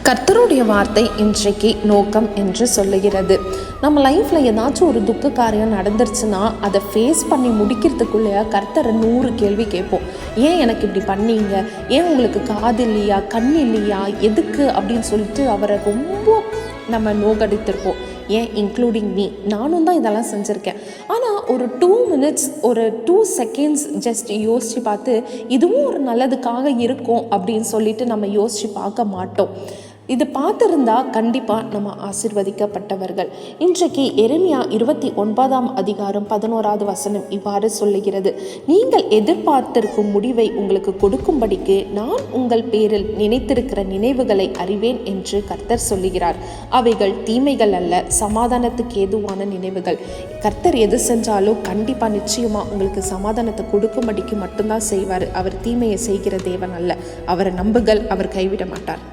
கர்த்தருடைய வார்த்தை இன்றைக்கு நோக்கம் என்று சொல்லுகிறது. நம்ம லைஃப்பில் ஏதாச்சும் ஒரு துக்க காரியம் நடந்துருச்சுன்னா அதை ஃபேஸ் பண்ணி முடிக்கிறதுக்குள்ளே கர்த்தரை 100 கேள்வி கேட்போம். ஏன் எனக்கு இப்படி பண்ணீங்க, ஏன் உங்களுக்கு காது இல்லையா, கண் இல்லையா, எதுக்கு அப்படின்னு சொல்லிட்டு அவரை ரொம்ப நம்ம நோகடித்திருப்போம். ஏன் இன்க்ளூடிங் மீ, நானும் தான் இதெல்லாம் செஞ்சுருக்கேன். ஆனால் ஒரு 2 minutes, ஒரு 2 seconds ஜஸ்ட் யோசித்து பார்த்து இதுவும் ஒரு நல்லதுக்காக இருக்கும் அப்படின்னு சொல்லிட்டு நம்ம யோசித்து பார்க்க மாட்டோம். இது பார்த்துருந்தா கண்டிப்பாக நம்ம ஆசீர்வதிக்கப்பட்டவர்கள். இன்றைக்கு எரேமியா 29ஆம் அதிகாரம் 11வது வசனம் இவ்வாறு சொல்லுகிறது: நீங்கள் எதிர்பார்த்திருக்கும் முடிவை உங்களுக்கு கொடுக்கும்படிக்கு நான் உங்கள் பேரில் நினைத்திருக்கிற நினைவுகளை அறிவேன் என்று கர்த்தர் சொல்லுகிறார். அவைகள் தீமைகள் அல்ல, சமாதானத்துக்கு ஏதுவான நினைவுகள். கர்த்தர் எது செஞ்சாலும் கண்டிப்பாக நிச்சயமாக உங்களுக்கு சமாதானத்தை கொடுக்கும்படிக்கு மட்டும்தான் செய்வார். அவர் தீமையை செய்கிற தேவன் அல்ல. அவரை நம்புங்கள், அவர் கைவிட மாட்டார்.